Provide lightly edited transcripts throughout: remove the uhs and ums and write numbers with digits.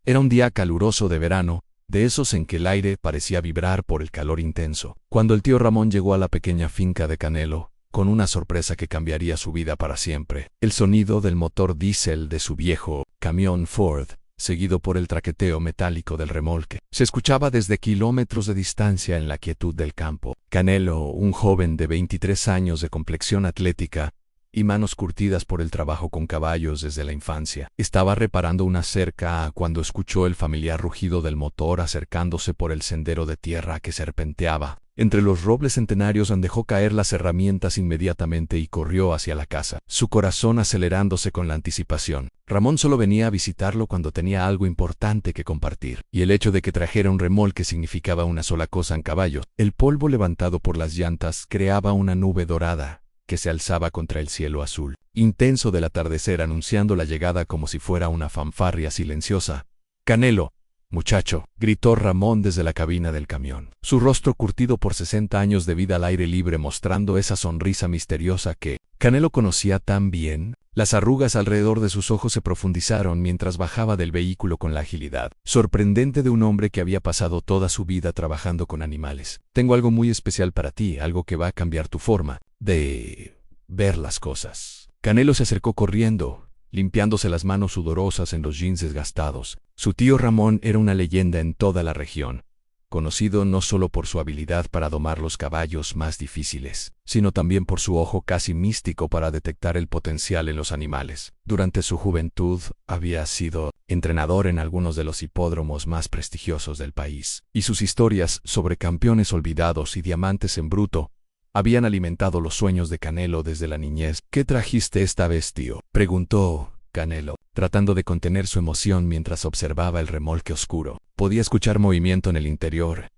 Era un día caluroso de verano, de esos en que el aire parecía vibrar por el calor intenso, cuando el tío Ramón llegó a la pequeña finca de Canelo, con una sorpresa que cambiaría su vida para siempre. El sonido del motor diésel de su viejo camión Ford, seguido por el traqueteo metálico del remolque, se escuchaba desde kilómetros de distancia en la quietud del campo. Canelo, un joven de 23 años de complexión atlética y manos curtidas por el trabajo con caballos desde la infancia, estaba reparando una cerca cuando escuchó el familiar rugido del motor acercándose por el sendero de tierra que serpenteaba entre los robles centenarios. Dejó caer las herramientas inmediatamente y corrió hacia la casa, su corazón acelerándose con la anticipación. Ramón solo venía a visitarlo cuando tenía algo importante que compartir, y el hecho de que trajera un remolque significaba una sola cosa en caballos. El polvo levantado por las llantas creaba una nube dorada que se alzaba contra el cielo azul intenso del atardecer, anunciando la llegada como si fuera una fanfarria silenciosa. «Canelo, muchacho», gritó Ramón desde la cabina del camión, su rostro curtido por 60 años de vida al aire libre mostrando esa sonrisa misteriosa que Canelo conocía tan bien. Las arrugas alrededor de sus ojos se profundizaron mientras bajaba del vehículo con la agilidad sorprendente de un hombre que había pasado toda su vida trabajando con animales. «Tengo algo muy especial para ti, algo que va a cambiar tu forma de ver las cosas». Canelo se acercó corriendo, limpiándose las manos sudorosas en los jeans desgastados. Su tío Ramón era una leyenda en toda la región, conocido no solo por su habilidad para domar los caballos más difíciles, sino también por su ojo casi místico para detectar el potencial en los animales. Durante su juventud había sido entrenador en algunos de los hipódromos más prestigiosos del país, y sus historias sobre campeones olvidados y diamantes en bruto habían alimentado los sueños de Canelo desde la niñez. «¿Qué trajiste esta vez, tío?», preguntó Canelo, tratando de contener su emoción mientras observaba el remolque oscuro. Podía escuchar movimiento en el interior,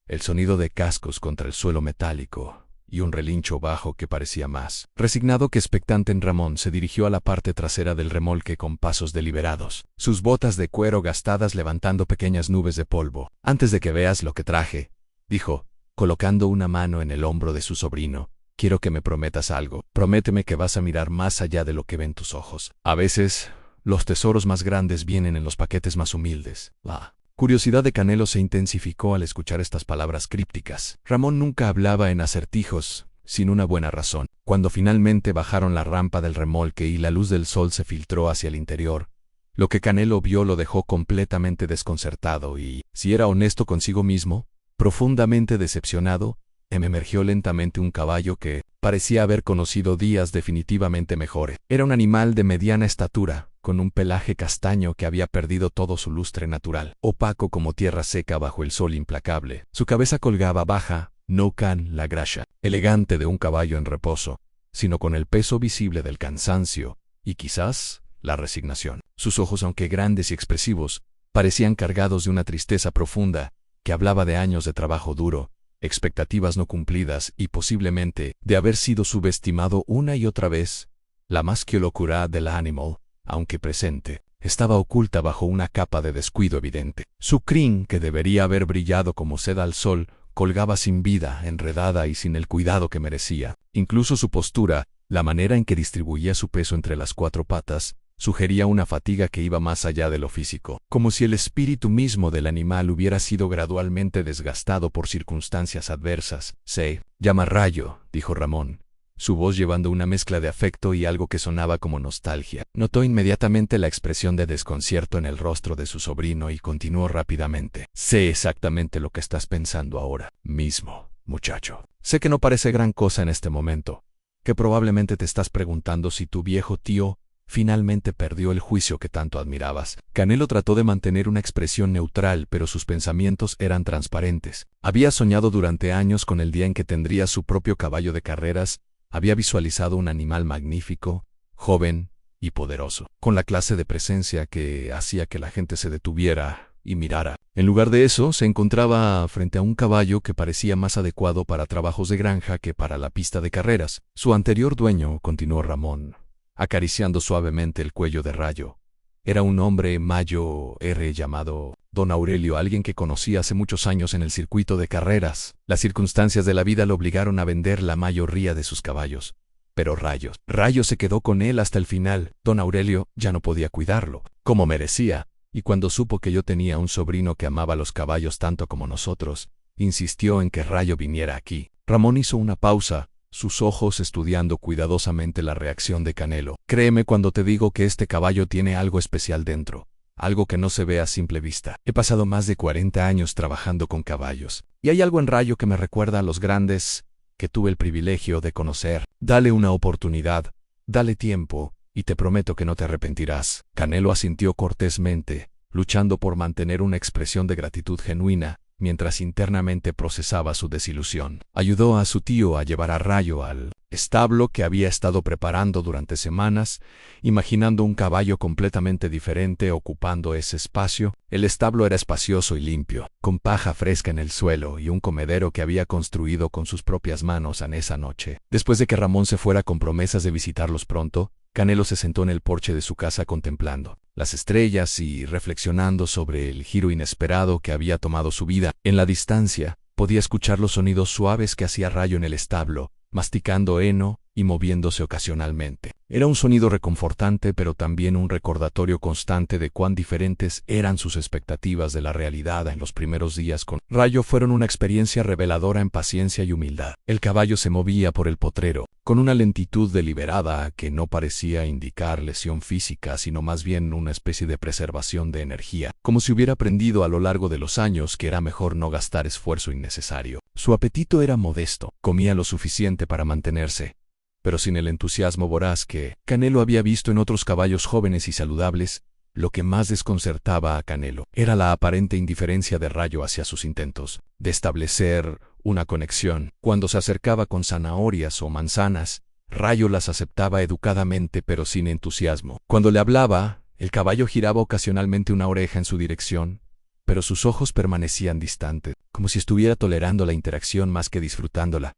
el sonido de cascos contra el suelo metálico y un relincho bajo que parecía más resignado que expectante. Ramón se dirigió a la parte trasera del remolque con pasos deliberados, sus botas de cuero gastadas levantando pequeñas nubes de polvo. «Antes de que veas lo que traje», dijo, colocando una mano en el hombro de su sobrino, «quiero que me prometas algo. Prométeme que vas a mirar más allá de lo que ven tus ojos. A veces, los tesoros más grandes vienen en los paquetes más humildes». La curiosidad de Canelo se intensificó al escuchar estas palabras crípticas. Ramón nunca hablaba en acertijos, sin una buena razón. Cuando finalmente bajaron la rampa del remolque y la luz del sol se filtró hacia el interior, lo que Canelo vio lo dejó completamente desconcertado y, si era honesto consigo mismo, profundamente decepcionado. Emergió lentamente un caballo que parecía haber conocido días definitivamente mejores. Era un animal de mediana estatura, con un pelaje castaño que había perdido todo su lustre natural, opaco como tierra seca bajo el sol implacable. Su cabeza colgaba baja, no can la grasa, elegante de un caballo en reposo, sino con el peso visible del cansancio y quizás la resignación. Sus ojos, aunque grandes y expresivos, parecían cargados de una tristeza profunda que hablaba de años de trabajo duro, expectativas no cumplidas y posiblemente de haber sido subestimado una y otra vez. La más que locura del animal, aunque presente, estaba oculta bajo una capa de descuido evidente. Su crin, que debería haber brillado como seda al sol, colgaba sin vida, enredada y sin el cuidado que merecía. Incluso su postura, la manera en que distribuía su peso entre las cuatro patas, sugería una fatiga que iba más allá de lo físico, como si el espíritu mismo del animal hubiera sido gradualmente desgastado por circunstancias adversas. «Se llama Rayo», dijo Ramón, su voz llevando una mezcla de afecto y algo que sonaba como nostalgia. Notó inmediatamente la expresión de desconcierto en el rostro de su sobrino y continuó rápidamente. «Sé exactamente lo que estás pensando ahora mismo, muchacho. Sé que no parece gran cosa en este momento, que probablemente te estás preguntando si tu viejo tío finalmente perdió el juicio que tanto admirabas». Canelo trató de mantener una expresión neutral, pero sus pensamientos eran transparentes. Había soñado durante años con el día en que tendría su propio caballo de carreras. Había visualizado un animal magnífico, joven y poderoso, con la clase de presencia que hacía que la gente se detuviera y mirara. En lugar de eso, se encontraba frente a un caballo que parecía más adecuado para trabajos de granja que para la pista de carreras. Su anterior dueño, continuó Ramón, acariciando suavemente el cuello de Rayo, era un hombre mayor llamado Don Aurelio, alguien que conocía hace muchos años en el circuito de carreras. Las circunstancias de la vida lo obligaron a vender la mayoría de sus caballos. Pero Rayo se quedó con él hasta el final. Don Aurelio ya no podía cuidarlo como merecía, y cuando supo que yo tenía un sobrino que amaba los caballos tanto como nosotros, insistió en que Rayo viniera aquí. Ramón hizo una pausa, sus ojos estudiando cuidadosamente la reacción de Canelo. Créeme cuando te digo que este caballo tiene algo especial dentro, algo que no se ve a simple vista. He pasado más de 40 años trabajando con caballos, y hay algo en Rayo que me recuerda a los grandes que tuve el privilegio de conocer. Dale una oportunidad, dale tiempo, y te prometo que no te arrepentirás. Canelo asintió cortésmente, luchando por mantener una expresión de gratitud genuina, mientras internamente procesaba su desilusión. Ayudó a su tío a llevar a Rayo al establo que había estado preparando durante semanas, imaginando un caballo completamente diferente ocupando ese espacio. El establo era espacioso y limpio, con paja fresca en el suelo y un comedero que había construido con sus propias manos en esa noche. Después de que Ramón se fuera con promesas de visitarlos pronto, Canelo se sentó en el porche de su casa contemplando las estrellas y reflexionando sobre el giro inesperado que había tomado su vida. En la distancia, podía escuchar los sonidos suaves que hacía Rayo en el establo, masticando heno y moviéndose ocasionalmente. Era un sonido reconfortante, pero también un recordatorio constante de cuán diferentes eran sus expectativas de la realidad en los primeros días con Rayo. Fueron una experiencia reveladora en paciencia y humildad. El caballo se movía por el potrero, con una lentitud deliberada que no parecía indicar lesión física, sino más bien una especie de preservación de energía, como si hubiera aprendido a lo largo de los años que era mejor no gastar esfuerzo innecesario. Su apetito era modesto, comía lo suficiente para mantenerse, pero sin el entusiasmo voraz que Canelo había visto en otros caballos jóvenes y saludables. Lo que más desconcertaba a Canelo era la aparente indiferencia de Rayo hacia sus intentos de establecer una conexión. Cuando se acercaba con zanahorias o manzanas, Rayo las aceptaba educadamente pero sin entusiasmo. Cuando le hablaba, el caballo giraba ocasionalmente una oreja en su dirección, pero sus ojos permanecían distantes, como si estuviera tolerando la interacción más que disfrutándola.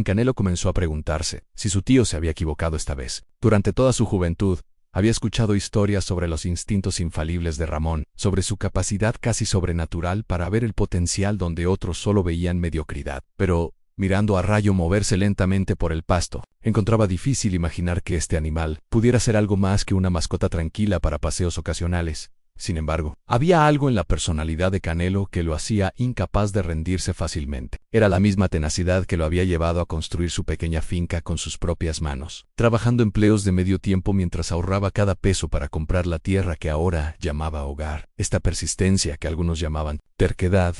Canelo comenzó a preguntarse si su tío se había equivocado esta vez. Durante toda su juventud, había escuchado historias sobre los instintos infalibles de Ramón, sobre su capacidad casi sobrenatural para ver el potencial donde otros solo veían mediocridad. Pero, mirando a Rayo moverse lentamente por el pasto, encontraba difícil imaginar que este animal pudiera ser algo más que una mascota tranquila para paseos ocasionales. Sin embargo, había algo en la personalidad de Canelo que lo hacía incapaz de rendirse fácilmente. Era la misma tenacidad que lo había llevado a construir su pequeña finca con sus propias manos, trabajando empleos de medio tiempo mientras ahorraba cada peso para comprar la tierra que ahora llamaba hogar. Esta persistencia, que algunos llamaban terquedad,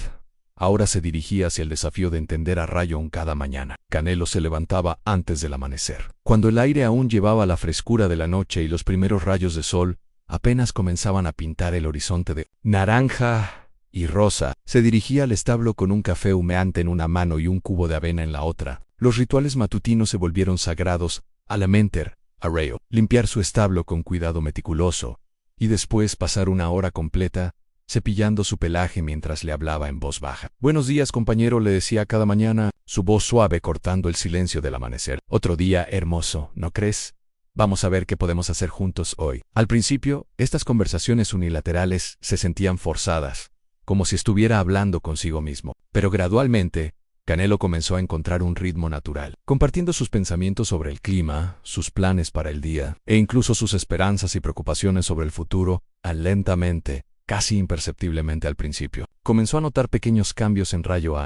ahora se dirigía hacia el desafío de entender a Rayo cada mañana. Canelo se levantaba antes del amanecer, cuando el aire aún llevaba la frescura de la noche y los primeros rayos de sol apenas comenzaban a pintar el horizonte de naranja y rosa. Se dirigía al establo con un café humeante en una mano y un cubo de avena en la otra. Los rituales matutinos se volvieron sagrados a la mente a Rayo. Limpiar su establo con cuidado meticuloso, y después pasar una hora completa cepillando su pelaje mientras le hablaba en voz baja. «Buenos días, compañero», le decía cada mañana, su voz suave cortando el silencio del amanecer. «Otro día hermoso, ¿no crees? Vamos a ver qué podemos hacer juntos hoy». Al principio, estas conversaciones unilaterales se sentían forzadas, como si estuviera hablando consigo mismo. Pero gradualmente, Canelo comenzó a encontrar un ritmo natural, compartiendo sus pensamientos sobre el clima, sus planes para el día, e incluso sus esperanzas y preocupaciones sobre el futuro. Lentamente, casi imperceptiblemente al principio, comenzó a notar pequeños cambios en Rayo.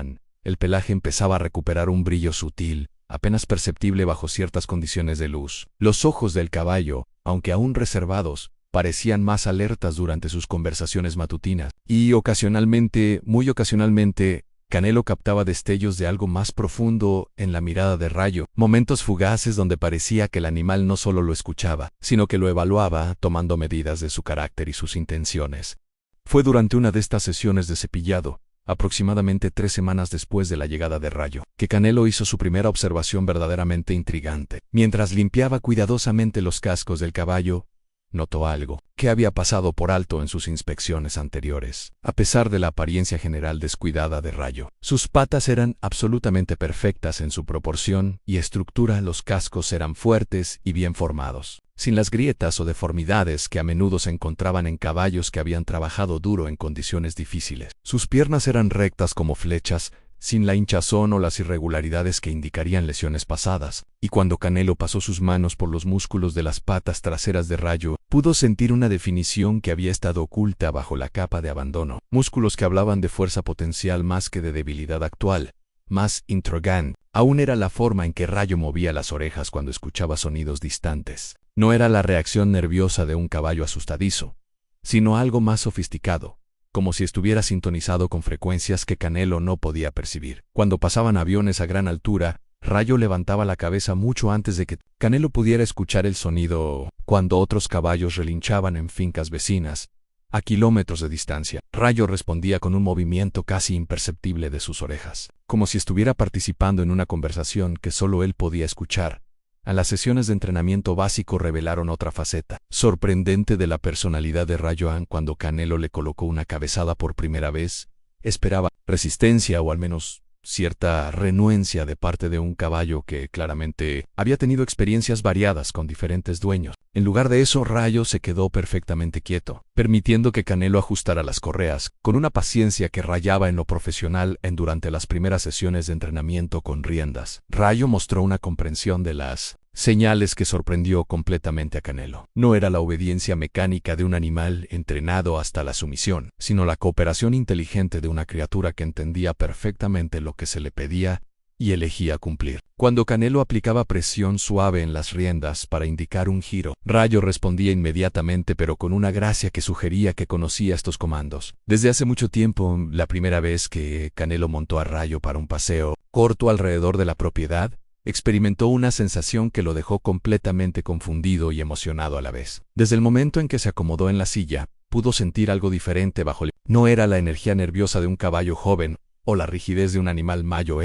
El pelaje empezaba a recuperar un brillo sutil, apenas perceptible bajo ciertas condiciones de luz. Los ojos del caballo, aunque aún reservados, parecían más alertas durante sus conversaciones matutinas, y ocasionalmente, muy ocasionalmente, Canelo captaba destellos de algo más profundo en la mirada de Rayo, momentos fugaces donde parecía que el animal no solo lo escuchaba, sino que lo evaluaba, tomando medidas de su carácter y sus intenciones. Fue durante una de estas sesiones de cepillado, aproximadamente 3 semanas después de la llegada de Rayo, que Canelo hizo su primera observación verdaderamente intrigante. Mientras limpiaba cuidadosamente los cascos del caballo, notó algo que había pasado por alto en sus inspecciones anteriores. A pesar de la apariencia general descuidada de Rayo, sus patas eran absolutamente perfectas en su proporción y estructura. Los cascos eran fuertes y bien formados, sin las grietas o deformidades que a menudo se encontraban en caballos que habían trabajado duro en condiciones difíciles. Sus piernas eran rectas como flechas, sin la hinchazón o las irregularidades que indicarían lesiones pasadas, y cuando Canelo pasó sus manos por los músculos de las patas traseras de Rayo, pudo sentir una definición que había estado oculta bajo la capa de abandono, músculos que hablaban de fuerza potencial más que de debilidad actual. Más intrigante aún era la forma en que Rayo movía las orejas cuando escuchaba sonidos distantes. No era la reacción nerviosa de un caballo asustadizo, sino algo más sofisticado, como si estuviera sintonizado con frecuencias que Canelo no podía percibir. Cuando pasaban aviones a gran altura, Rayo levantaba la cabeza mucho antes de que Canelo pudiera escuchar el sonido. Cuando otros caballos relinchaban en fincas vecinas, a kilómetros de distancia, Rayo respondía con un movimiento casi imperceptible de sus orejas, como si estuviera participando en una conversación que solo él podía escuchar. A las sesiones de entrenamiento básico revelaron otra faceta sorprendente de la personalidad de Rayuan. Cuando Canelo le colocó una cabezada por primera vez, esperaba resistencia o al menos cierta renuencia de parte de un caballo que claramente había tenido experiencias variadas con diferentes dueños. En lugar de eso, Rayo se quedó perfectamente quieto, permitiendo que Canelo ajustara las correas, con una paciencia que rayaba en lo profesional durante las primeras sesiones de entrenamiento con riendas. Rayo mostró una comprensión de las señales que sorprendió completamente a Canelo. No era la obediencia mecánica de un animal entrenado hasta la sumisión, sino la cooperación inteligente de una criatura que entendía perfectamente lo que se le pedía y elegía cumplir. Cuando Canelo aplicaba presión suave en las riendas para indicar un giro, Rayo respondía inmediatamente, pero con una gracia que sugería que conocía estos comandos. Desde hace mucho tiempo, la primera vez que Canelo montó a Rayo para un paseo corto alrededor de la propiedad, experimentó una sensación que lo dejó completamente confundido y emocionado a la vez. Desde el momento en que se acomodó en la silla, pudo sentir algo diferente bajo él. No era la energía nerviosa de un caballo joven o la rigidez de un animal mayor,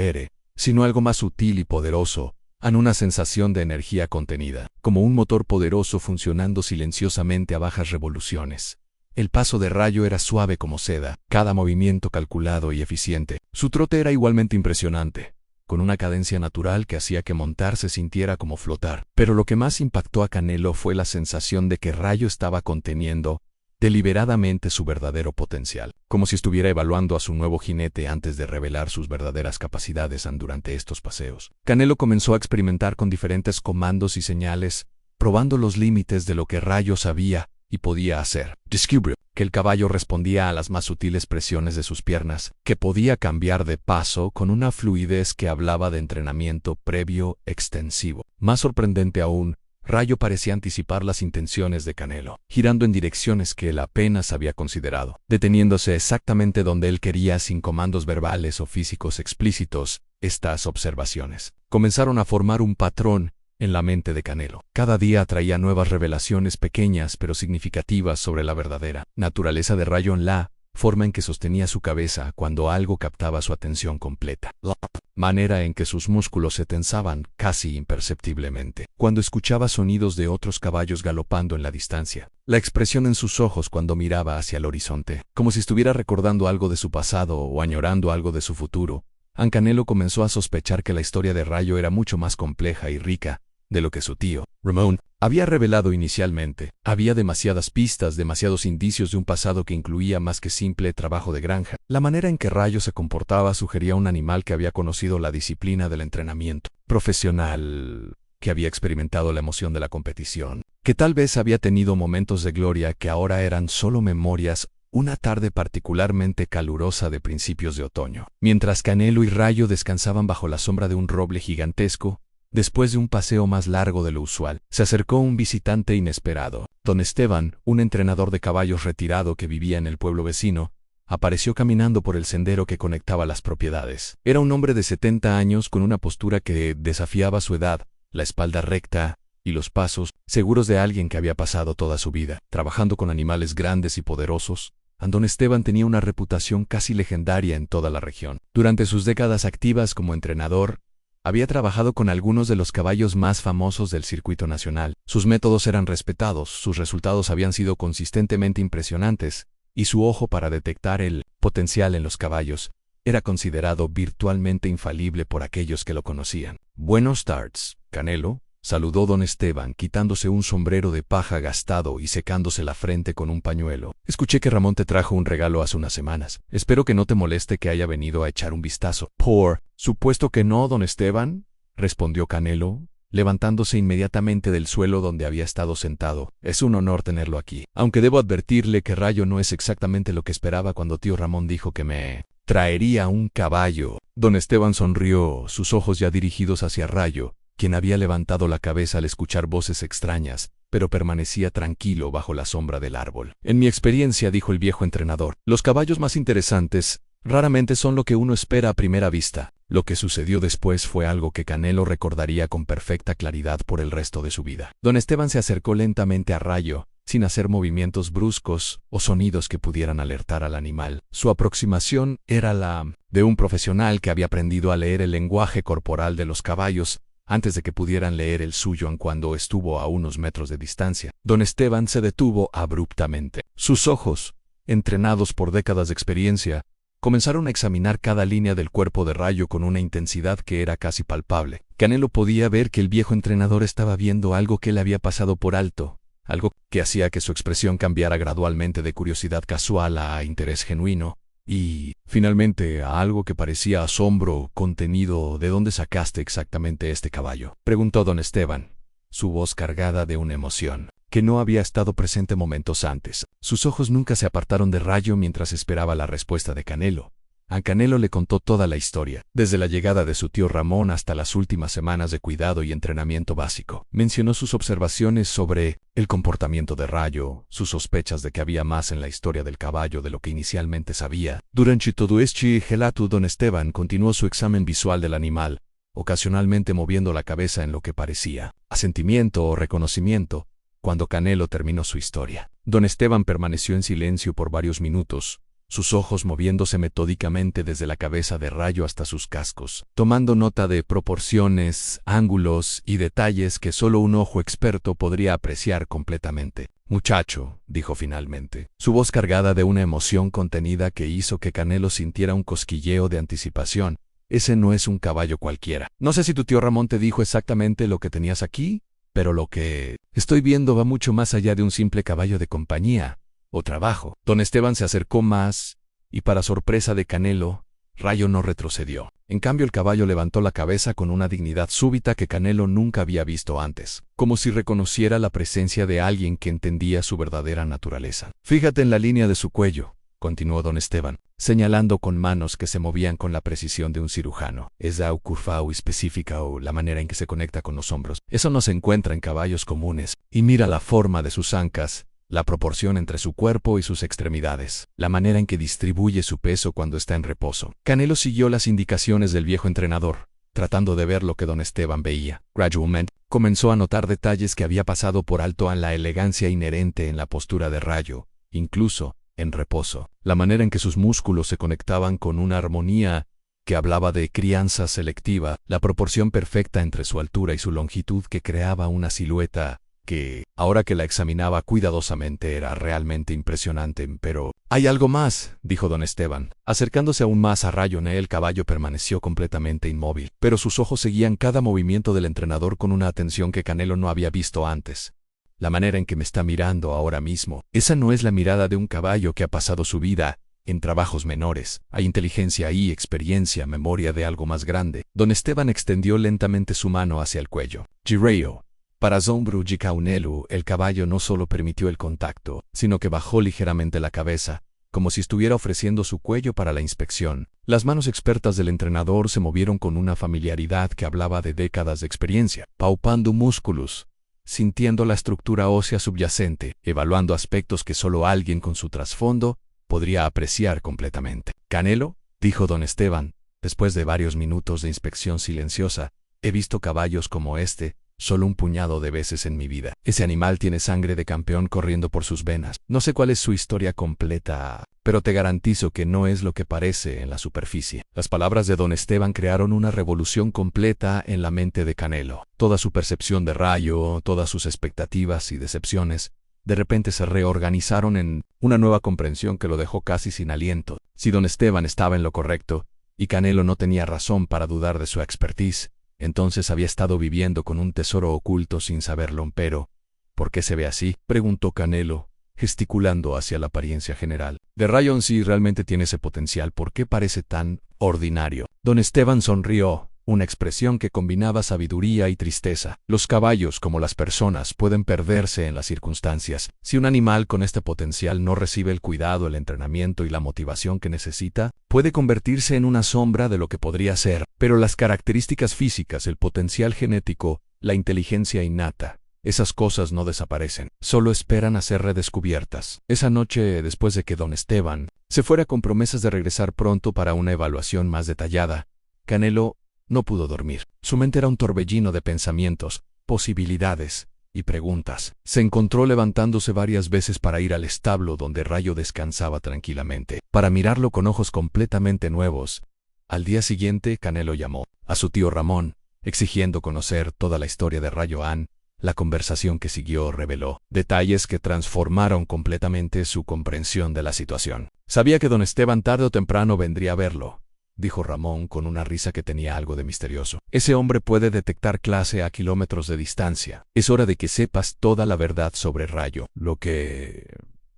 sino algo más sutil y poderoso, una sensación de energía contenida, como un motor poderoso funcionando silenciosamente a bajas revoluciones. El paso de Rayo era suave como seda, cada movimiento calculado y eficiente. Su trote era igualmente impresionante, con una cadencia natural que hacía que montar se sintiera como flotar. Pero lo que más impactó a Canelo fue la sensación de que Rayo estaba conteniendo deliberadamente su verdadero potencial, como si estuviera evaluando a su nuevo jinete antes de revelar sus verdaderas capacidades durante estos paseos. Canelo comenzó a experimentar con diferentes comandos y señales, probando los límites de lo que Rayo sabía y podía hacer. Descubrió que el caballo respondía a las más sutiles presiones de sus piernas, que podía cambiar de paso con una fluidez que hablaba de entrenamiento previo extensivo. Más sorprendente aún, Rayo parecía anticipar las intenciones de Canelo, girando en direcciones que él apenas había considerado, deteniéndose exactamente donde él quería sin comandos verbales o físicos explícitos. Estas observaciones comenzaron a formar un patrón en la mente de Canelo. Cada día traía nuevas revelaciones pequeñas pero significativas sobre la verdadera naturaleza de Rayo, en la forma en que sostenía su cabeza cuando algo captaba su atención completa, la manera en que sus músculos se tensaban casi imperceptiblemente cuando escuchaba sonidos de otros caballos galopando en la distancia, la expresión en sus ojos cuando miraba hacia el horizonte, como si estuviera recordando algo de su pasado o añorando algo de su futuro. Canelo comenzó a sospechar que la historia de Rayo era mucho más compleja y rica de lo que su tío, Ramón, había revelado inicialmente. Había demasiadas pistas, demasiados indicios de un pasado que incluía más que simple trabajo de granja. La manera en que Rayo se comportaba sugería un animal que había conocido la disciplina del entrenamiento profesional, que había experimentado la emoción de la competición, que tal vez había tenido momentos de gloria que ahora eran solo memorias. Una tarde particularmente calurosa de principios de otoño, mientras Canelo y Rayo descansaban bajo la sombra de un roble gigantesco, después de un paseo más largo de lo usual, se acercó un visitante inesperado. Don Esteban, un entrenador de caballos retirado que vivía en el pueblo vecino, apareció caminando por el sendero que conectaba las propiedades. Era un hombre de 70 años con una postura que desafiaba su edad, la espalda recta y los pasos seguros de alguien que había pasado toda su vida trabajando con animales grandes y poderosos. Don Esteban tenía una reputación casi legendaria en toda la región. Durante sus décadas activas como entrenador, había trabajado con algunos de los caballos más famosos del circuito nacional. Sus métodos eran respetados, sus resultados habían sido consistentemente impresionantes, y su ojo para detectar el potencial en los caballos era considerado virtualmente infalible por aquellos que lo conocían. Buenos tardes, Canelo, saludó don Esteban, quitándose un sombrero de paja gastado y secándose la frente con un pañuelo. Escuché que Ramón te trajo un regalo hace unas semanas. Espero que no te moleste que haya venido a echar un vistazo. Por supuesto que no, don Esteban, respondió Canelo, levantándose inmediatamente del suelo donde había estado sentado. Es un honor tenerlo aquí. Aunque debo advertirle que Rayo no es exactamente lo que esperaba cuando tío Ramón dijo que me traería un caballo. Don Esteban sonrió, sus ojos ya dirigidos hacia Rayo, quien había levantado la cabeza al escuchar voces extrañas, pero permanecía tranquilo bajo la sombra del árbol. En mi experiencia, dijo el viejo entrenador, los caballos más interesantes raramente son lo que uno espera a primera vista. Lo que sucedió después fue algo que Canelo recordaría con perfecta claridad por el resto de su vida. Don Esteban se acercó lentamente a Rayo, sin hacer movimientos bruscos o sonidos que pudieran alertar al animal. Su aproximación era la de un profesional que había aprendido a leer el lenguaje corporal de los caballos antes de que pudieran leer el suyo aun cuando estuvo a unos metros de distancia. Don Esteban se detuvo abruptamente. Sus ojos, entrenados por décadas de experiencia, comenzaron a examinar cada línea del cuerpo de Rayo con una intensidad que era casi palpable. Canelo podía ver que el viejo entrenador estaba viendo algo que le había pasado por alto, algo que hacía que su expresión cambiara gradualmente de curiosidad casual a interés genuino, y, finalmente, a algo que parecía asombro contenido. ¿De dónde sacaste exactamente este caballo?, preguntó don Esteban, su voz cargada de una emoción que no había estado presente momentos antes. Sus ojos nunca se apartaron de Rayo mientras esperaba la respuesta de Canelo. A Canelo le contó toda la historia, desde la llegada de su tío Ramón hasta las últimas semanas de cuidado y entrenamiento básico. Mencionó sus observaciones sobre el comportamiento de Rayo, sus sospechas de que había más en la historia del caballo de lo que inicialmente sabía. Durante todo este relato, don Esteban continuó su examen visual del animal, ocasionalmente moviendo la cabeza en lo que parecía asentimiento o reconocimiento. Cuando Canelo terminó su historia, don Esteban permaneció en silencio por varios minutos, sus ojos moviéndose metódicamente desde la cabeza de Rayo hasta sus cascos, tomando nota de proporciones, ángulos y detalles que solo un ojo experto podría apreciar completamente. Muchacho, dijo finalmente, su voz cargada de una emoción contenida que hizo que Canelo sintiera un cosquilleo de anticipación. Ese no es un caballo cualquiera. No sé si tu tío Ramón te dijo exactamente lo que tenías aquí, pero lo que estoy viendo va mucho más allá de un simple caballo de compañía o trabajo. Don Esteban se acercó más, y para sorpresa de Canelo, Rayo no retrocedió. En cambio, el caballo levantó la cabeza con una dignidad súbita que Canelo nunca había visto antes, como si reconociera la presencia de alguien que entendía su verdadera naturaleza. Fíjate en la línea de su cuello, continuó don Esteban, señalando con manos que se movían con la precisión de un cirujano. Es la curva específica o la manera en que se conecta con los hombros. Eso no se encuentra en caballos comunes. Y mira la forma de sus ancas, la proporción entre su cuerpo y sus extremidades, la manera en que distribuye su peso cuando está en reposo. Canelo siguió las indicaciones del viejo entrenador, tratando de ver lo que don Esteban veía. Gradualmente, comenzó a notar detalles que había pasado por alto en la elegancia inherente en la postura de Rayo, incluso en reposo, la manera en que sus músculos se conectaban con una armonía que hablaba de crianza selectiva, la proporción perfecta entre su altura y su longitud que creaba una silueta que, ahora que la examinaba cuidadosamente, era realmente impresionante. Pero hay algo más, dijo don Esteban. Acercándose aún más a Rayo, el caballo permaneció completamente inmóvil, pero sus ojos seguían cada movimiento del entrenador con una atención que Canelo no había visto antes. La manera en que me está mirando ahora mismo, esa no es la mirada de un caballo que ha pasado su vida en trabajos menores. Hay inteligencia y experiencia, memoria de algo más grande. Don Esteban extendió lentamente su mano hacia el cuello. Gireo. Para asombro de Canelo, el caballo no solo permitió el contacto, sino que bajó ligeramente la cabeza, como si estuviera ofreciendo su cuello para la inspección. Las manos expertas del entrenador se movieron con una familiaridad que hablaba de décadas de experiencia, palpando músculos, sintiendo la estructura ósea subyacente, evaluando aspectos que solo alguien con su trasfondo podría apreciar completamente. Canelo, dijo don Esteban, después de varios minutos de inspección silenciosa, he visto caballos como este solo un puñado de veces en mi vida. Ese animal tiene sangre de campeón corriendo por sus venas. No sé cuál es su historia completa, pero te garantizo que no es lo que parece en la superficie. Las palabras de don Esteban crearon una revolución completa en la mente de Canelo. Toda su percepción de Rayo, todas sus expectativas y decepciones, de repente se reorganizaron en una nueva comprensión que lo dejó casi sin aliento. Si don Esteban estaba en lo correcto, y Canelo no tenía razón para dudar de su expertise, Entonces había estado viviendo con un tesoro oculto sin saberlo, pero ¿por qué se ve así?, preguntó Canelo, gesticulando hacia la apariencia general. De Rayo sí realmente tiene ese potencial, ¿por qué parece tan ordinario? Don Esteban sonrió, una expresión que combinaba sabiduría y tristeza. Los caballos, como las personas, pueden perderse en las circunstancias. Si un animal con este potencial no recibe el cuidado, el entrenamiento y la motivación que necesita, puede convertirse en una sombra de lo que podría ser. Pero las características físicas, el potencial genético, la inteligencia innata, esas cosas no desaparecen, solo esperan a ser redescubiertas. Esa noche, después de que don Esteban se fuera con promesas de regresar pronto para una evaluación más detallada, Canelo no pudo dormir. Su mente era un torbellino de pensamientos, posibilidades y preguntas. Se encontró levantándose varias veces para ir al establo donde Rayo descansaba tranquilamente, para mirarlo con ojos completamente nuevos. Al día siguiente, Canelo llamó a su tío Ramón, exigiendo conocer toda la historia de Rayo Ann. La conversación que siguió reveló detalles que transformaron completamente su comprensión de la situación. Sabía que don Esteban tarde o temprano vendría a verlo, dijo Ramón con una risa que tenía algo de misterioso. Ese hombre puede detectar clase a kilómetros de distancia. Es hora de que sepas toda la verdad sobre Rayo. Lo que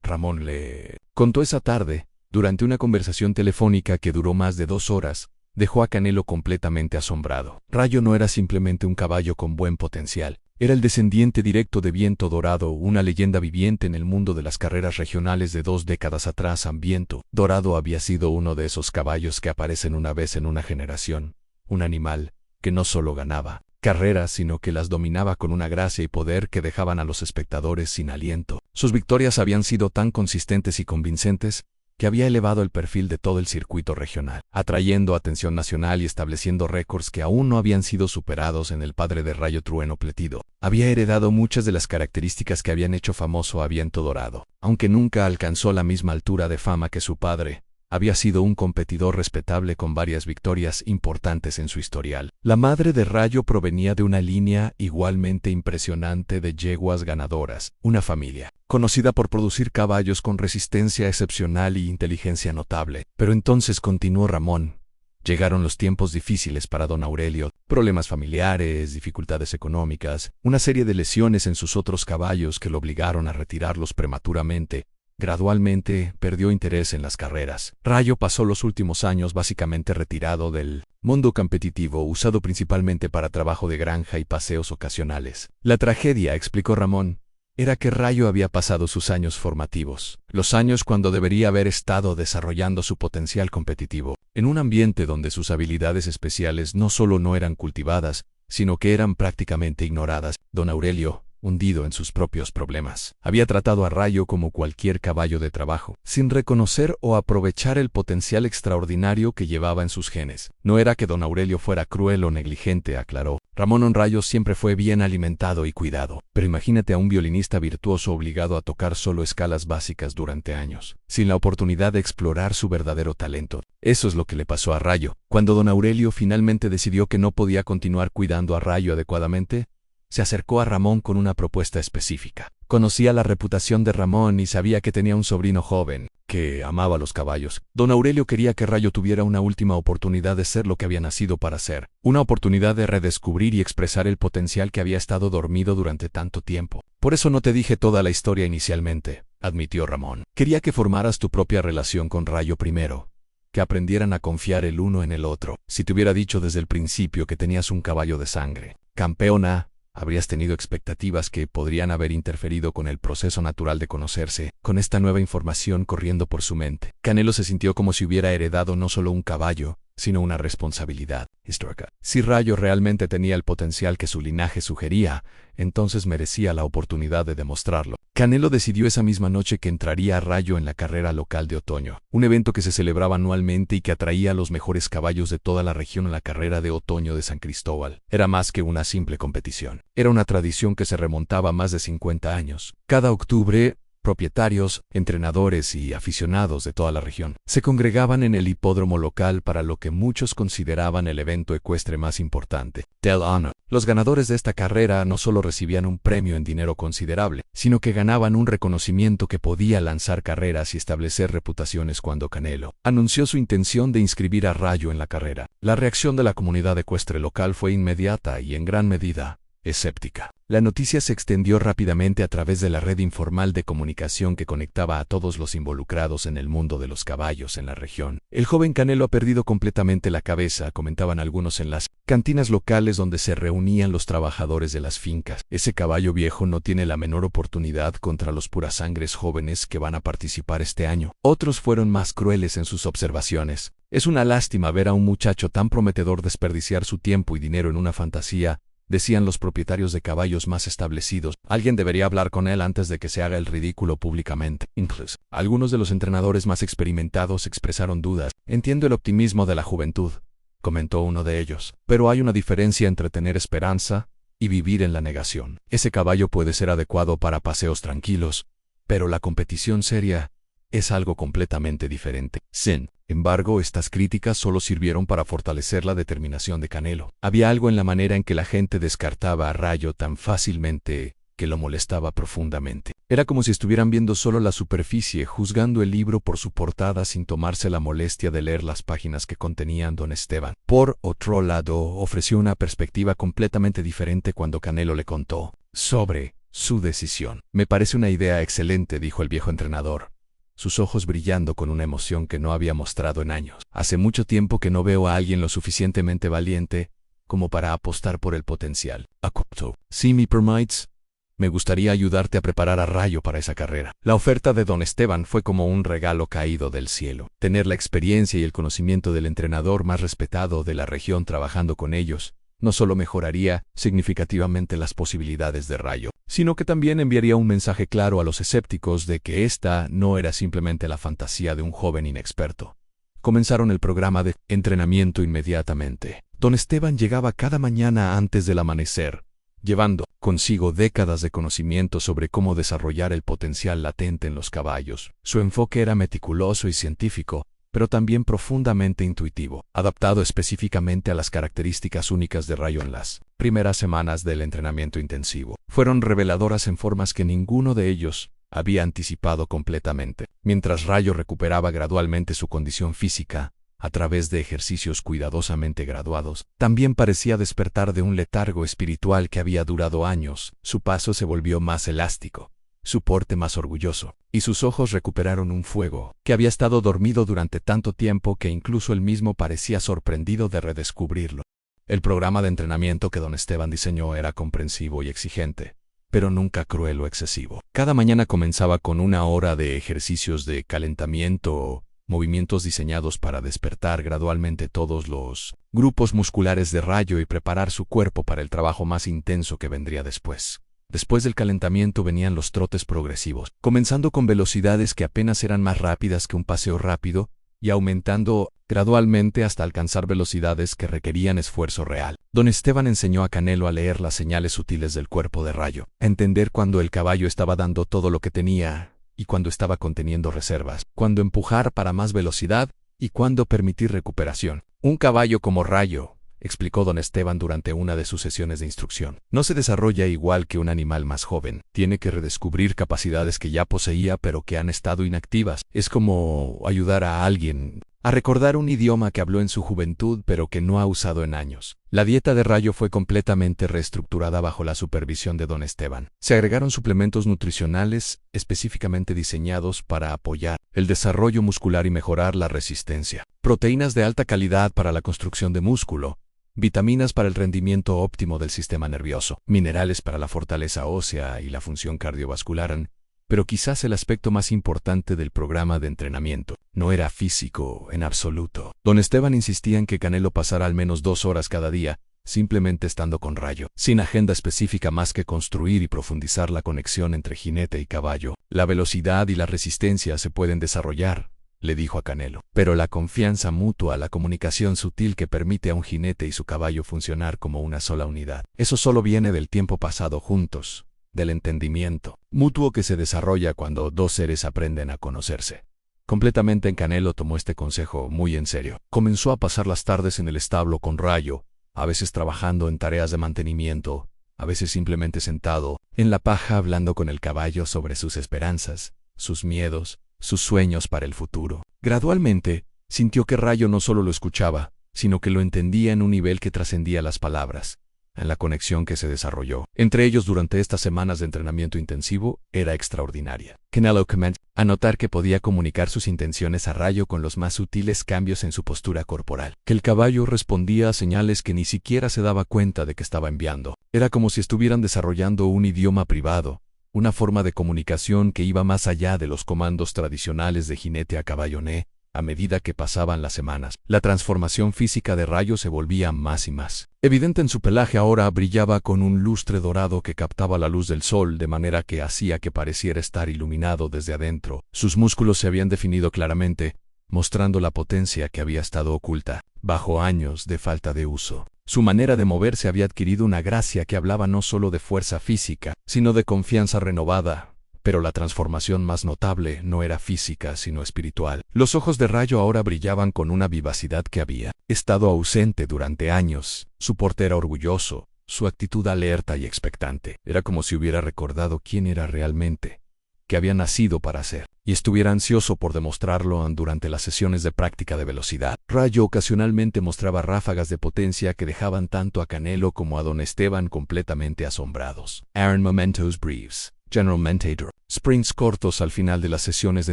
Ramón le contó esa tarde, durante una conversación telefónica que duró más de 2 horas, dejó a Canelo completamente asombrado. Rayo no era simplemente un caballo con buen potencial. Era el descendiente directo de Viento Dorado, una leyenda viviente en el mundo de las carreras regionales de 2 décadas atrás. Viento Dorado había sido uno de esos caballos que aparecen una vez en una generación, un animal que no solo ganaba carreras, sino que las dominaba con una gracia y poder que dejaban a los espectadores sin aliento. Sus victorias habían sido tan consistentes y convincentes que había elevado el perfil de todo el circuito regional, atrayendo atención nacional y estableciendo récords que aún no habían sido superados en el padre de Rayo, Trueno Pletido. Había heredado muchas de las características que habían hecho famoso a Viento Dorado, aunque nunca alcanzó la misma altura de fama que su padre. Había sido un competidor respetable con varias victorias importantes en su historial. La madre de Rayo provenía de una línea igualmente impresionante de yeguas ganadoras, una familia conocida por producir caballos con resistencia excepcional y inteligencia notable. Pero entonces, continuó Ramón, llegaron los tiempos difíciles para don Aurelio, problemas familiares, dificultades económicas, una serie de lesiones en sus otros caballos que lo obligaron a retirarlos prematuramente. Gradualmente, perdió interés en las carreras. Rayo pasó los últimos años básicamente retirado del mundo competitivo, usado principalmente para trabajo de granja y paseos ocasionales. La tragedia, explicó Ramón, era que Rayo había pasado sus años formativos, los años cuando debería haber estado desarrollando su potencial competitivo, en un ambiente donde sus habilidades especiales no solo no eran cultivadas, sino que eran prácticamente ignoradas. Don Aurelio, hundido en sus propios problemas, había tratado a Rayo como cualquier caballo de trabajo, sin reconocer o aprovechar el potencial extraordinario que llevaba en sus genes. No era que don Aurelio fuera cruel o negligente, aclaró. Ramón Rayo siempre fue bien alimentado y cuidado, pero imagínate a un violinista virtuoso obligado a tocar solo escalas básicas durante años, sin la oportunidad de explorar su verdadero talento. Eso es lo que le pasó a Rayo. Cuando don Aurelio finalmente decidió que no podía continuar cuidando a Rayo adecuadamente, se acercó a Ramón con una propuesta específica. Conocía la reputación de Ramón y sabía que tenía un sobrino joven, que amaba los caballos. Don Aurelio quería que Rayo tuviera una última oportunidad de ser lo que había nacido para ser, una oportunidad de redescubrir y expresar el potencial que había estado dormido durante tanto tiempo. Por eso no te dije toda la historia inicialmente, admitió Ramón. Quería que formaras tu propia relación con Rayo primero, que aprendieran a confiar el uno en el otro. Si te hubiera dicho desde el principio que tenías un caballo de sangre, campeona, habrías tenido expectativas que podrían haber interferido con el proceso natural de conocerse. Con esta nueva información corriendo por su mente, Canelo se sintió como si hubiera heredado no solo un caballo, sino una responsabilidad histórica. Si Rayo realmente tenía el potencial que su linaje sugería, entonces merecía la oportunidad de demostrarlo. Canelo decidió esa misma noche que entraría a Rayo en la carrera local de otoño, un evento que se celebraba anualmente y que atraía a los mejores caballos de toda la región a la carrera de otoño de San Cristóbal. Era más que una simple competición. Era una tradición que se remontaba a más de 50 años. Cada octubre, propietarios, entrenadores y aficionados de toda la región se congregaban en el hipódromo local para lo que muchos consideraban el evento ecuestre más importante, Del Honor. Los ganadores de esta carrera no solo recibían un premio en dinero considerable, sino que ganaban un reconocimiento que podía lanzar carreras y establecer reputaciones. Cuando Canelo anunció su intención de inscribir a Rayo en la carrera, la reacción de la comunidad ecuestre local fue inmediata y en gran medida escéptica. La noticia se extendió rápidamente a través de la red informal de comunicación que conectaba a todos los involucrados en el mundo de los caballos en la región. El joven Canelo ha perdido completamente la cabeza, comentaban algunos en las cantinas locales donde se reunían los trabajadores de las fincas. Ese caballo viejo no tiene la menor oportunidad contra los purasangres jóvenes que van a participar este año. Otros fueron más crueles en sus observaciones. Es una lástima ver a un muchacho tan prometedor desperdiciar su tiempo y dinero en una fantasía, decían los propietarios de caballos más establecidos. Alguien debería hablar con él antes de que se haga el ridículo públicamente. Incluso, algunos de los entrenadores más experimentados expresaron dudas. Entiendo el optimismo de la juventud, comentó uno de ellos, pero hay una diferencia entre tener esperanza y vivir en la negación. Ese caballo puede ser adecuado para paseos tranquilos, pero la competición seria es algo completamente diferente. Sin embargo, estas críticas solo sirvieron para fortalecer la determinación de Canelo. Había algo en la manera en que la gente descartaba a Rayo tan fácilmente que lo molestaba profundamente. Era como si estuvieran viendo solo la superficie, juzgando el libro por su portada sin tomarse la molestia de leer las páginas que contenían Don Esteban. Por otro lado, ofreció una perspectiva completamente diferente cuando Canelo le contó sobre su decisión. Me parece una idea excelente, dijo el viejo entrenador, sus ojos brillando con una emoción que no había mostrado en años. Hace mucho tiempo que no veo a alguien lo suficientemente valiente como para apostar por el potencial. Acuto. Si me permites, me gustaría ayudarte a preparar a Rayo para esa carrera. La oferta de Don Esteban fue como un regalo caído del cielo. Tener la experiencia y el conocimiento del entrenador más respetado de la región trabajando con ellos no solo mejoraría significativamente las posibilidades de Rayo, sino que también enviaría un mensaje claro a los escépticos de que esta no era simplemente la fantasía de un joven inexperto. Comenzaron el programa de entrenamiento inmediatamente. Don Esteban llegaba cada mañana antes del amanecer, llevando consigo décadas de conocimiento sobre cómo desarrollar el potencial latente en los caballos. Su enfoque era meticuloso y científico, pero también profundamente intuitivo, adaptado específicamente a las características únicas de Rayo. En las primeras semanas del entrenamiento intensivo fueron reveladoras en formas que ninguno de ellos había anticipado completamente. Mientras Rayo recuperaba gradualmente su condición física, a través de ejercicios cuidadosamente graduados, también parecía despertar de un letargo espiritual que había durado años. Su paso se volvió más elástico, su porte más orgulloso, y sus ojos recuperaron un fuego que había estado dormido durante tanto tiempo que incluso él mismo parecía sorprendido de redescubrirlo. El programa de entrenamiento que Don Esteban diseñó era comprensivo y exigente, pero nunca cruel o excesivo. Cada mañana comenzaba con 1 hora de ejercicios de calentamiento o movimientos diseñados para despertar gradualmente todos los grupos musculares de Rayo y preparar su cuerpo para el trabajo más intenso que vendría después. Después del calentamiento venían los trotes progresivos, comenzando con velocidades que apenas eran más rápidas que un paseo rápido y aumentando gradualmente hasta alcanzar velocidades que requerían esfuerzo real. Don Esteban enseñó a Canelo a leer las señales sutiles del cuerpo de Rayo, a entender cuando el caballo estaba dando todo lo que tenía y cuando estaba conteniendo reservas, cuándo empujar para más velocidad y cuándo permitir recuperación. Un caballo como Rayo, explicó Don Esteban durante una de sus sesiones de instrucción, no se desarrolla igual que un animal más joven. Tiene que redescubrir capacidades que ya poseía pero que han estado inactivas. Es como ayudar a alguien a recordar un idioma que habló en su juventud pero que no ha usado en años. La dieta de Rayo fue completamente reestructurada bajo la supervisión de Don Esteban. Se agregaron suplementos nutricionales específicamente diseñados para apoyar el desarrollo muscular y mejorar la resistencia, proteínas de alta calidad para la construcción de músculo, vitaminas para el rendimiento óptimo del sistema nervioso, minerales para la fortaleza ósea y la función cardiovascular. Pero quizás el aspecto más importante del programa de entrenamiento no era físico en absoluto. Don Esteban insistía en que Canelo pasara al menos 2 horas cada día, simplemente estando con Rayo, sin agenda específica más que construir y profundizar la conexión entre jinete y caballo. La velocidad y la resistencia se pueden desarrollar, le dijo a Canelo, pero la confianza mutua, la comunicación sutil que permite a un jinete y su caballo funcionar como una sola unidad, eso solo viene del tiempo pasado juntos. del entendimiento mutuo que se desarrolla cuando dos seres aprenden a conocerse. Completamente en Canelo tomó este consejo muy en serio. Comenzó a pasar las tardes en el establo con Rayo, a veces trabajando en tareas de mantenimiento, a veces simplemente sentado en la paja hablando con el caballo sobre sus esperanzas, sus miedos, sus sueños para el futuro. Gradualmente, sintió que Rayo no solo lo escuchaba, sino que lo entendía en un nivel que trascendía las palabras. En la conexión que se desarrolló entre ellos durante estas semanas de entrenamiento intensivo era extraordinaria. Canelo comenzó a notar que podía comunicar sus intenciones a Rayo con los más sutiles cambios en su postura corporal, que el caballo respondía a señales que ni siquiera se daba cuenta de que estaba enviando. Era como si estuvieran desarrollando un idioma privado, una forma de comunicación que iba más allá de los comandos tradicionales de jinete a caballoné. A medida que pasaban las semanas, la transformación física de Rayo se volvía más y más evidente. En su pelaje ahora brillaba con un lustre dorado que captaba la luz del sol de manera que hacía que pareciera estar iluminado desde adentro. Sus músculos se habían definido claramente, mostrando la potencia que había estado oculta bajo años de falta de uso. Su manera de moverse había adquirido una gracia que hablaba no solo de fuerza física, sino de confianza renovada. Pero la transformación más notable no era física, sino espiritual. Los ojos de Rayo ahora brillaban con una vivacidad que había estado ausente durante años. Su porte era orgulloso, su actitud alerta y expectante. Era como si hubiera recordado quién era realmente, que había nacido para ser, y estuviera ansioso por demostrarlo durante las sesiones de práctica de velocidad. Rayo ocasionalmente mostraba ráfagas de potencia que dejaban tanto a Canelo como a Don Esteban completamente asombrados. Eran momentos breves, generalmente sprints cortos al final de las sesiones de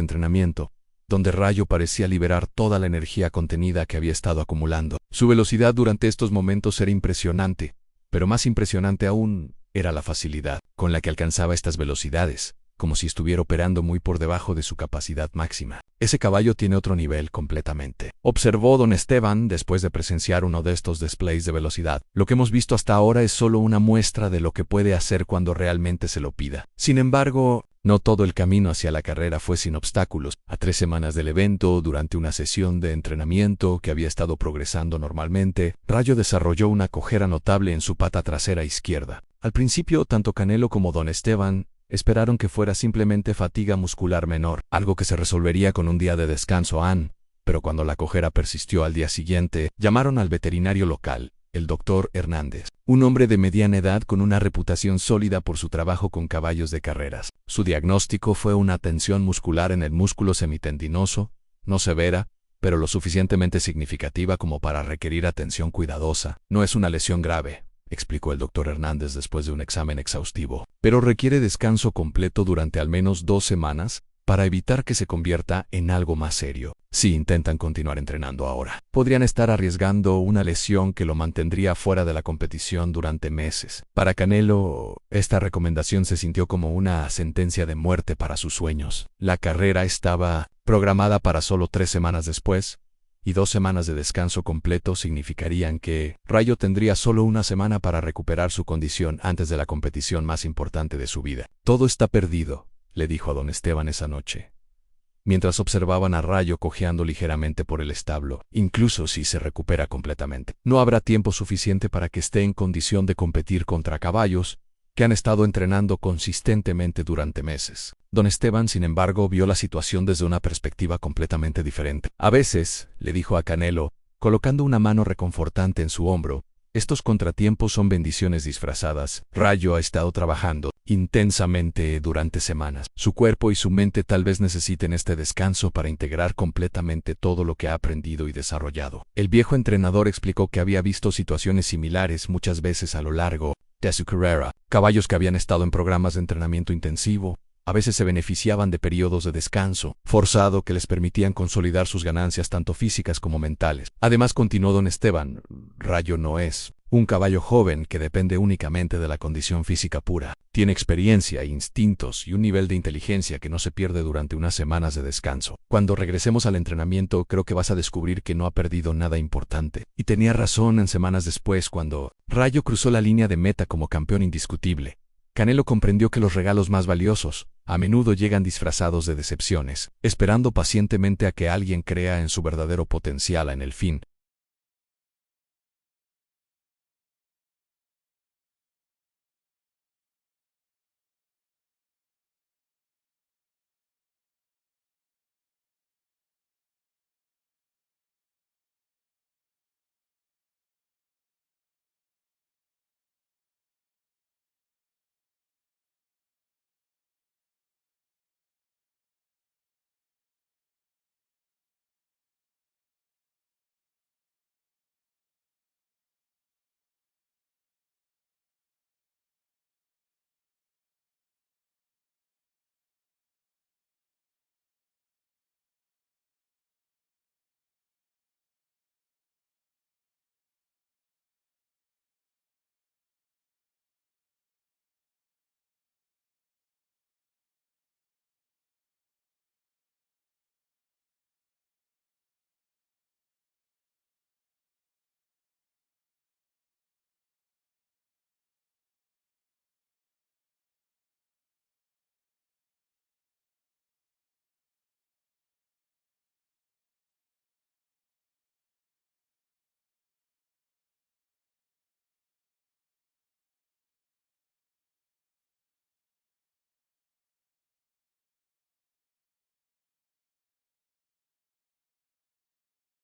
entrenamiento, donde Rayo parecía liberar toda la energía contenida que había estado acumulando. Su velocidad durante estos momentos era impresionante, pero más impresionante aún era la facilidad con la que alcanzaba estas velocidades, como si estuviera operando muy por debajo de su capacidad máxima. Ese caballo tiene otro nivel completamente, observó Don Esteban después de presenciar uno de estos displays de velocidad. Lo que hemos visto hasta ahora es solo una muestra de lo que puede hacer cuando realmente se lo pida. Sin embargo, no todo el camino hacia la carrera fue sin obstáculos. A 3 semanas del evento, durante una sesión de entrenamiento que había estado progresando normalmente, Rayo desarrolló una cojera notable en su pata trasera izquierda. Al principio, tanto Canelo como Don Esteban esperaron que fuera simplemente fatiga muscular menor, algo que se resolvería con un día de descanso, pero cuando la cojera persistió al día siguiente, llamaron al veterinario local, el Dr. Hernández, un hombre de mediana edad con una reputación sólida por su trabajo con caballos de carreras. Su diagnóstico fue una tensión muscular en el músculo semitendinoso, no severa, pero lo suficientemente significativa como para requerir atención cuidadosa. No es una lesión grave, explicó el Dr. Hernández después de un examen exhaustivo, pero requiere descanso completo durante al menos 2 semanas para evitar que se convierta en algo más serio. Si intentan continuar entrenando ahora, podrían estar arriesgando una lesión que lo mantendría fuera de la competición durante meses. Para Canelo, esta recomendación se sintió como una sentencia de muerte para sus sueños. La carrera estaba programada para solo 3 semanas después, y 2 semanas de descanso completo significarían que Rayo tendría solo 1 semana para recuperar su condición antes de la competición más importante de su vida. Todo está perdido, le dijo a Don Esteban esa noche, mientras observaban a Rayo cojeando ligeramente por el establo. Incluso si se recupera completamente, no habrá tiempo suficiente para que esté en condición de competir contra caballos que han estado entrenando consistentemente durante meses. Don Esteban, sin embargo, vio la situación desde una perspectiva completamente diferente. A veces, le dijo a Canelo, colocando una mano reconfortante en su hombro, estos contratiempos son bendiciones disfrazadas. Rayo ha estado trabajando intensamente durante semanas. Su cuerpo y su mente tal vez necesiten este descanso para integrar completamente todo lo que ha aprendido y desarrollado. El viejo entrenador explicó que había visto situaciones similares muchas veces a lo largo de su carrera. Caballos que habían estado en programas de entrenamiento intensivo, a veces se beneficiaban de periodos de descanso forzado que les permitían consolidar sus ganancias tanto físicas como mentales. Además, continuó Don Esteban, Rayo no es un caballo joven que depende únicamente de la condición física pura. Tiene experiencia, instintos y un nivel de inteligencia que no se pierde durante unas semanas de descanso. Cuando regresemos al entrenamiento, creo que vas a descubrir que no ha perdido nada importante. Y tenía razón en semanas después cuando Rayo cruzó la línea de meta como campeón indiscutible. Canelo comprendió que los regalos más valiosos a menudo llegan disfrazados de decepciones, esperando pacientemente a que alguien crea en su verdadero potencial en el fin.